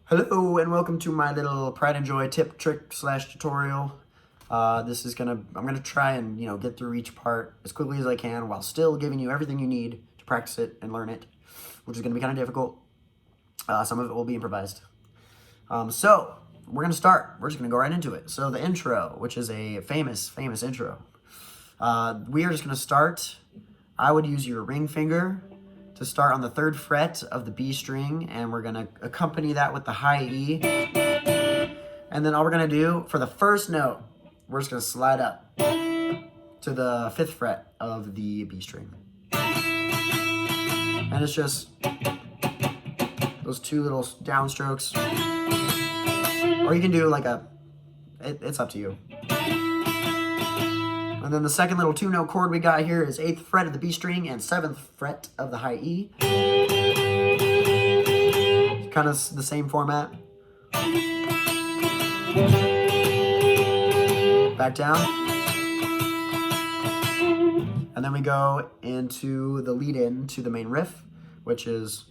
Hello and welcome to my little pride and joy tip trick slash tutorial. I'm gonna try and get through each part as quickly as I can while still giving you everything you need to practice it and learn it, which is gonna be kind of difficult. Some of it will be improvised. So we're gonna start. We're just gonna go right into it. So the intro, which is a famous intro. We are just gonna start. I would use your ring finger to start on the 3rd fret of the B string, and we're gonna accompany that with the high E. And then all we're gonna do for the first note, we're just gonna slide up to the 5th fret of the B string. And it's just those 2 little downstrokes. Or you can do like it's up to you. And then the second little 2-note chord we got here is 8th fret of the B string and 7th fret of the high E. Kind of the same format. Back down. And then we go into the lead in to the main riff, which is...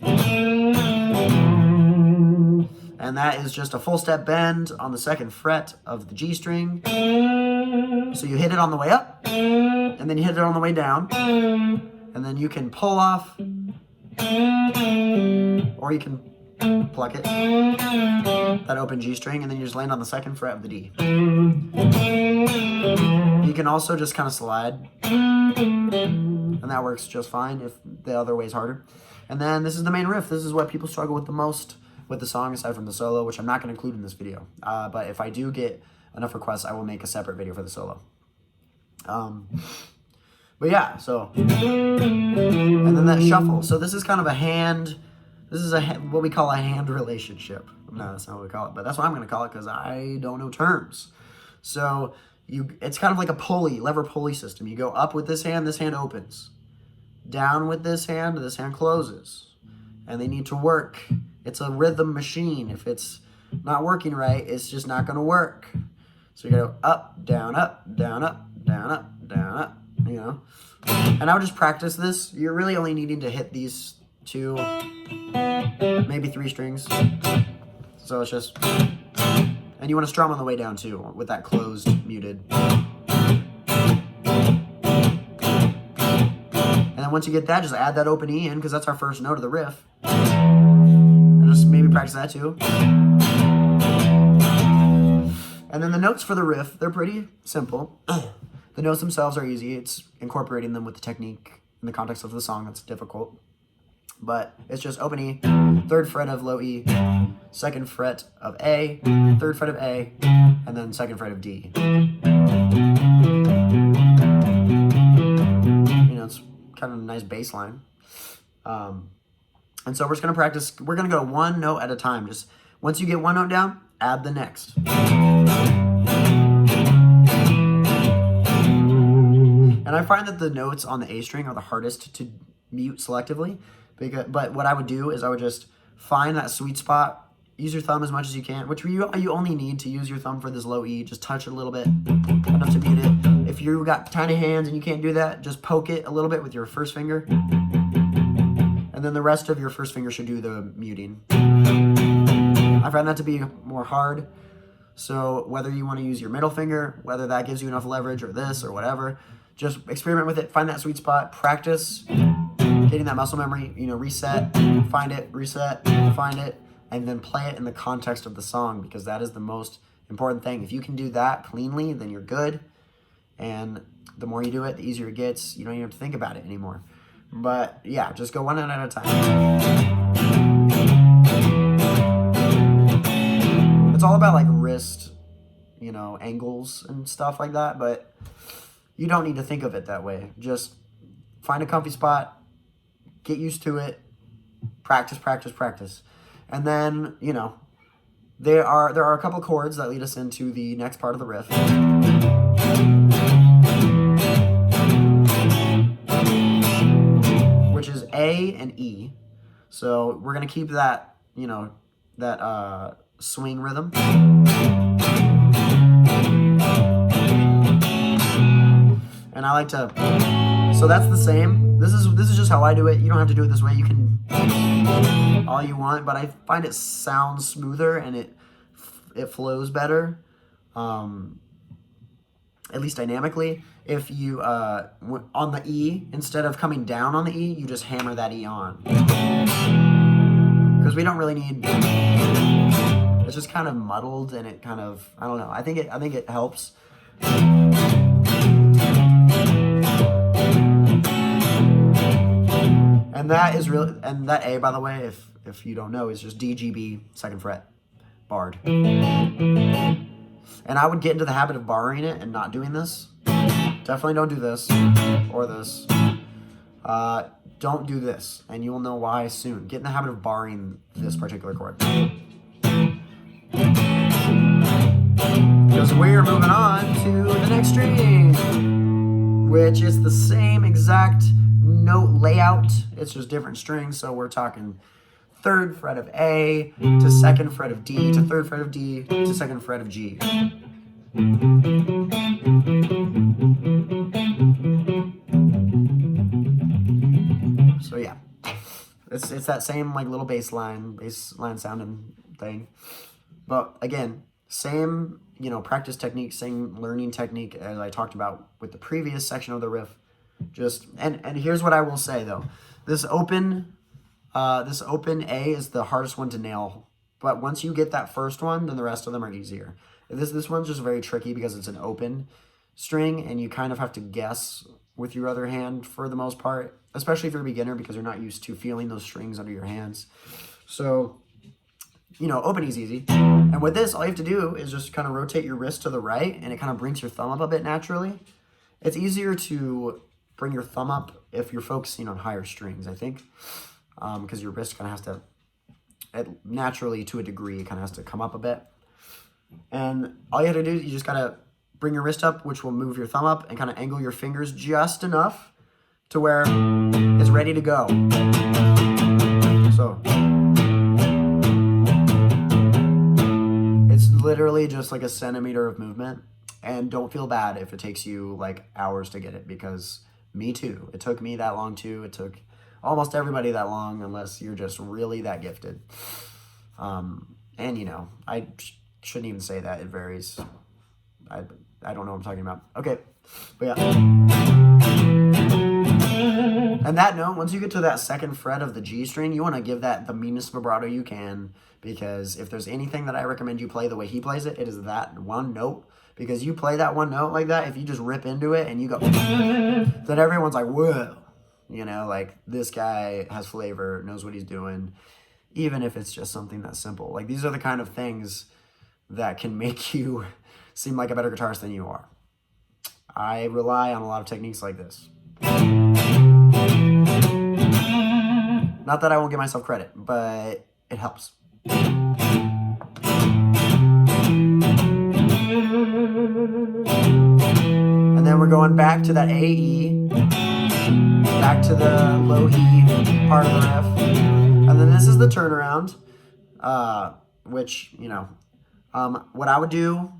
And that is just a full step bend on the 2nd fret of the G string. So you hit it on the way up, and then you hit it on the way down, and then you can pull off, or you can pluck it, that open G string, and then you just land on the 2nd fret of the D. You can also just kind of slide, and that works just fine if the other way is harder. And then this is the main riff. This is what people struggle with the most with the song, aside from the solo, which I'm not going to include in this video. But if I do get enough requests, I will make a separate video for the solo. But yeah, so, and then that shuffle. So this is kind of a hand, this is what we call a hand relationship. No, that's not what we call it, but that's what I'm going to call it because I don't know terms. So it's kind of like a pulley, lever pulley system. You go up with this hand opens. Down with this hand closes. And they need to work. It's a rhythm machine. If it's not working right, it's just not going to work. So you go up, down, up, down, up, down, up, down, up, And I would just practice this. You're really only needing to hit these 2, maybe 3 strings. So it's just, and you want to strum on the way down too, with that closed, muted. And then once you get that, just add that open E in, because that's our first note of the riff. And just maybe practice that too. And then the notes for the riff, they're pretty simple. The notes themselves are easy. It's incorporating them with the technique in the context of the song that's difficult. But it's just open E, 3rd fret of low E, 2nd fret of A, 3rd fret of A, and then 2nd fret of D. It's kind of a nice bass line. And so we're just going to practice. We're going to go 1 note at a time. Just once you get 1 note down, add the next. And I find that the notes on the A string are the hardest to mute selectively. But what I would do is I would just find that sweet spot, use your thumb as much as you can, which you only need to use your thumb for this low E. Just touch it a little bit, enough to mute it. If you've got tiny hands and you can't do that, just poke it a little bit with your first finger. And then the rest of your first finger should do the muting. I find that to be more hard. So whether you want to use your middle finger, whether that gives you enough leverage or this or whatever, just experiment with it, find that sweet spot, practice getting that muscle memory, reset, find it, reset, find it, and then play it in the context of the song, because that is the most important thing. If you can do that cleanly, then you're good. And the more you do it, the easier it gets. You don't even have to think about it anymore. But yeah, just go 1 note at a time. It's all about like wrist, angles and stuff like that, but you don't need to think of it that way. Just find a comfy spot, get used to it, practice, practice, practice. And then, there are a couple chords that lead us into the next part of the riff. Which is A and E. So we're going to keep that, that swing rhythm. And I like to, so that's the same. This is just how I do it. You don't have to do it this way. You can all you want, but I find it sounds smoother and it flows better, at least dynamically. If you on the E, instead of coming down on the E, you just hammer that E on, because we don't really need. It's just kind of muddled and it kind of, I don't know. I think it helps. And that is really, and that A, by the way, if you don't know, is just D, G, B, 2nd fret, barred. And I would get into the habit of barring it and not doing this. Definitely don't do this or this. Don't do this, and you will know why soon. Get in the habit of barring this particular chord. Because we're moving on to the next string, which is the same exact note layout. It's just different strings. So we're talking 3rd fret of A to 2nd fret of D to 3rd fret of D to 2nd fret of G. So yeah, it's that same like little bass line sounding thing. But again, same, you know, practice technique, same learning technique as I talked about with the previous section of the riff. Just and here's what I will say though. This open A is the hardest one to nail. But once you get that first one, then the rest of them are easier. This one's just very tricky because it's an open string and you kind of have to guess with your other hand for the most part, especially if you're a beginner because you're not used to feeling those strings under your hands. So, you know, open is easy. And with this, all you have to do is just kind of rotate your wrist to the right and it kind of brings your thumb up a bit naturally. It's easier to bring your thumb up if you're focusing on higher strings, I think, because your wrist kind of has to, naturally to a degree, it kind of has to come up a bit. And all you have to do is you just gotta bring your wrist up, which will move your thumb up and kind of angle your fingers just enough to where it's ready to go. So it's literally just like a centimeter of movement, and don't feel bad if it takes you like hours to get it, because me too. It took me that long too. It took almost everybody that long, unless you're just really that gifted. And you know, I shouldn't even say that. It varies. I don't know what I'm talking about. Okay, but yeah. And that note, once you get to that 2nd fret of the G string, you want to give that the meanest vibrato you can, because if there's anything that I recommend you play the way he plays it, it is that one note. Because you play that one note like that, if you just rip into it and you go, then everyone's like, whoa. You know, like, this guy has flavor, knows what he's doing, even if it's just something that's simple. Like, these are the kind of things that can make you seem like a better guitarist than you are. I rely on a lot of techniques like this. Not that I won't give myself credit, but it helps. And then we're going back to that A-E, back to the low E part of the riff. And then this is the turnaround, which, you know, what I would do,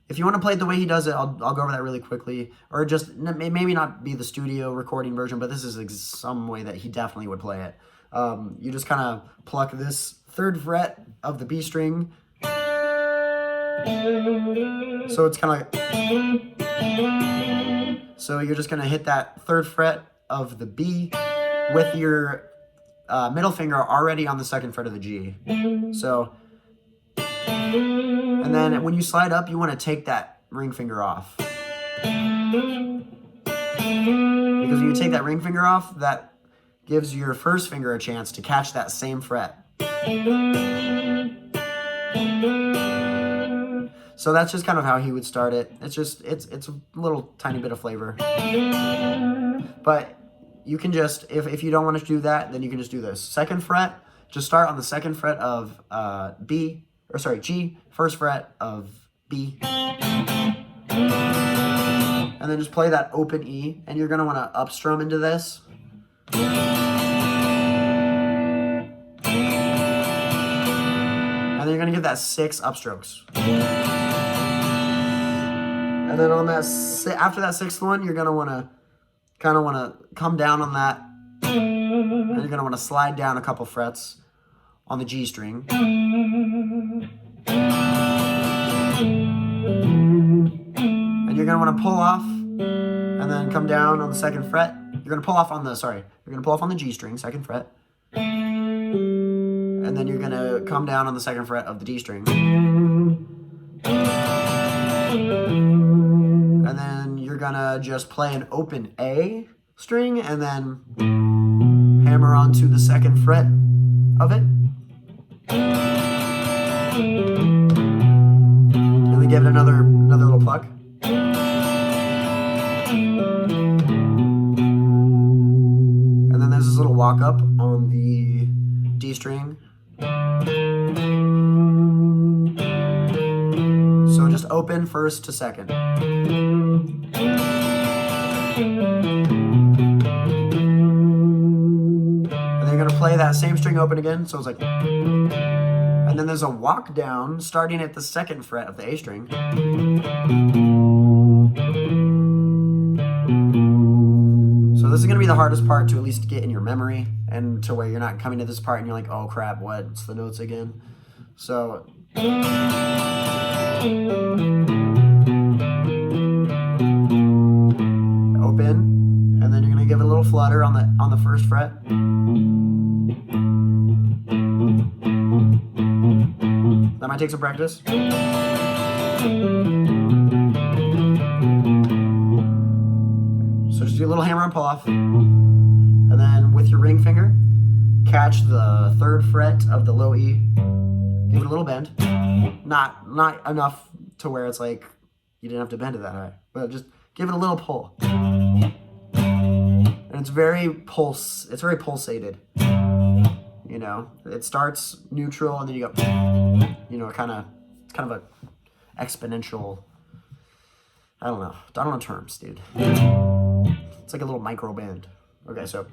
if you want to play it the way he does it, I'll go over that really quickly. Or just, maybe not be the studio recording version, but this is some way that he definitely would play it. You just kind of pluck this 3rd fret of the B string. So it's kind of like, so you're just going to hit that 3rd fret of the B with your middle finger already on the 2nd fret of the G. So, and then when you slide up, you want to take that ring finger off. Because when you take that ring finger off, that gives your 1st finger a chance to catch that same fret. So that's just kind of how he would start it. It's just, it's a little tiny bit of flavor. But you can just, if you don't want to do that, then you can just do this. 2nd fret, just start on the 2nd fret of G, 1st fret of B. And then just play that open E, and you're going to want to upstrum into this. And then you're going to give that 6 upstrokes. And then on that, after that 6th one, you're going to want to kind of come down on that And you're going to want to slide down a couple frets on the G string. And you're going to want to pull off and then come down on the second fret. You're going to pull off on the, you're going to pull off on the G string, second fret. And then you're going to come down on the second fret of the D string. And then you're going to just play an open A string and then hammer onto the second fret of it. And then give it another little pluck. And then there's this little walk up on the D string. So just open first to second. And then you're gonna play that same string open again, so it's like, and then there's a walk down starting at the second fret of the A string. So this is gonna be the hardest part to at least get in your memory, and to where you're not coming to this part and you're like, oh crap, what's the notes again? So open, and then you're gonna give it a little flutter on the first fret. That might take some practice. So just do a little hammer and pull off, and then with your ring finger, catch the third fret of the low E. Give it a little bend, not enough to where it's like you didn't have to bend it that high, but just give it a little pull. And it's very pulsated. You know, it starts neutral and then you go, you know, it's kind of a exponential. I don't know terms, dude. It's like a little micro bend. Okay, so.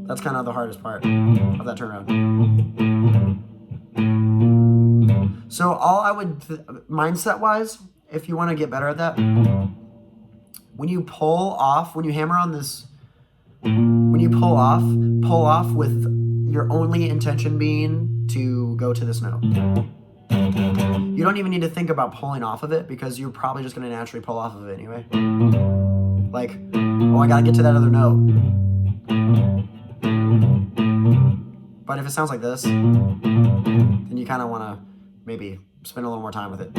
That's kind of the hardest part of that turnaround. So all I would, mindset-wise, if you want to get better at that, when you hammer on this, when you pull off with your only intention being to go to this note. You don't even need to think about pulling off of it because you're probably just going to naturally pull off of it anyway. Like, oh, I got to get to that other note. But if it sounds like this, then you kind of want to maybe spend a little more time with it.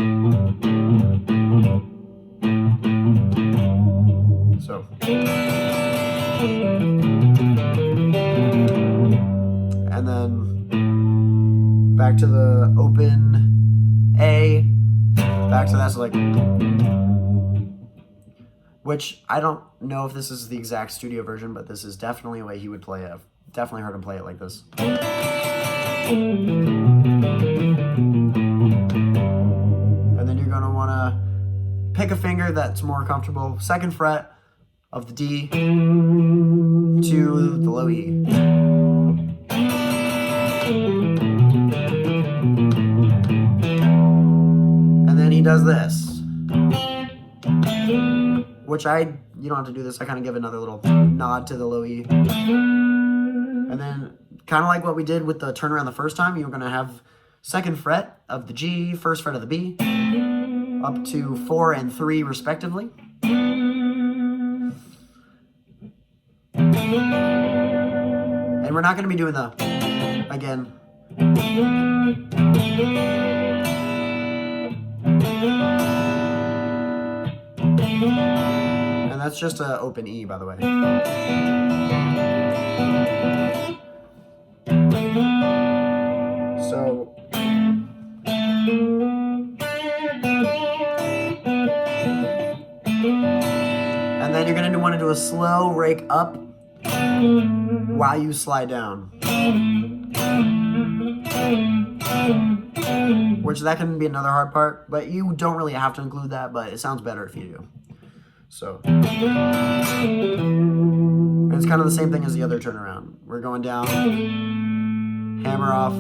So. And then back to the open A, back to that, so like, which I don't know if this is the exact studio version, but this is definitely a way he would play it. I've definitely heard him play it like this. And then you're gonna wanna pick a finger that's more comfortable, second fret of the D to the low E. And then he does this, which you don't have to do this. I kind of give another little nod to the low E. And then kind of like what we did with the turnaround the first time, you're going to have second fret of the G, first fret of the B, up to 4 and 3 respectively. And we're not going to be doing the, again. And that's just an open E, by the way. So. And then you're going to want to do a slow rake up while you slide down. Which that can be another hard part, but you don't really have to include that, but it sounds better if you do. So. And it's kind of the same thing as the other turnaround. We're going down, hammer off,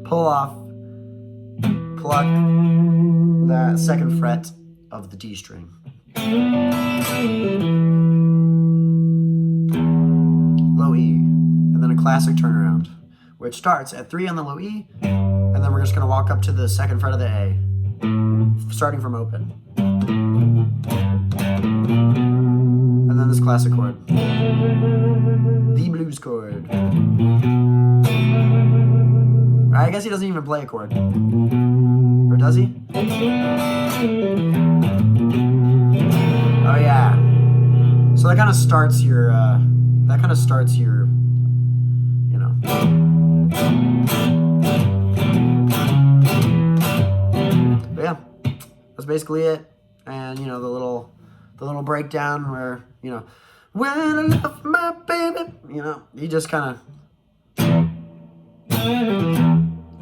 pull off, pluck that second fret of the D string. Low E, and then a classic turnaround, which starts at 3 on the low E, and then we're just going to walk up to the second fret of the A, starting from open. And then this classic chord, the blues chord. I guess he doesn't even play a chord, or does he? Oh yeah. So that kind of starts your, you know. But yeah, that's basically it. And you know, the little breakdown where, you know, when I love my baby, you know, you just kind of,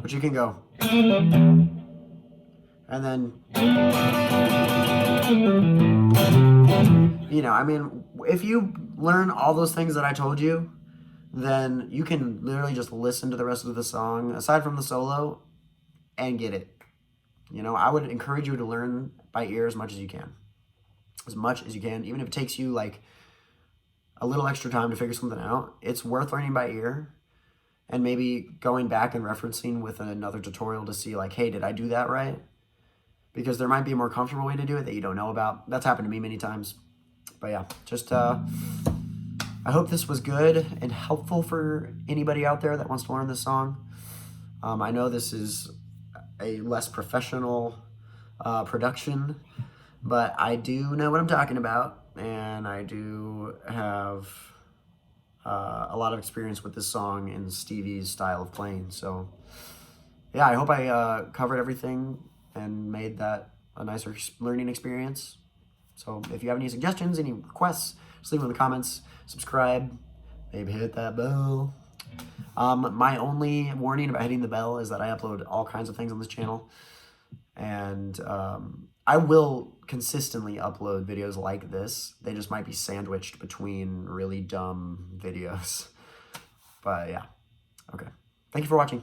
but you can go, and then, you know, I mean, if you learn all those things that I told you, then you can literally just listen to the rest of the song, aside from the solo, and get it. You know, I would encourage you to learn by ear as much as you can. As much as you can, even if it takes you like a little extra time to figure something out. It's worth learning by ear, and maybe going back and referencing with another tutorial to see like, hey, did I do that right? Because there might be a more comfortable way to do it that you don't know about. That's happened to me many times. But yeah, just I hope this was good and helpful for anybody out there that wants to learn this song. I know this is a less professional production, but I do know what I'm talking about, and I do have a lot of experience with this song and Stevie's style of playing. So yeah, I hope I covered everything and made that a nicer learning experience. So if you have any suggestions, any requests, just leave them in the comments. Subscribe, maybe hit that bell. My only warning about hitting the bell is that I upload all kinds of things on this channel, and I will consistently upload videos like this. They just might be sandwiched between really dumb videos. But yeah, okay. Thank you for watching.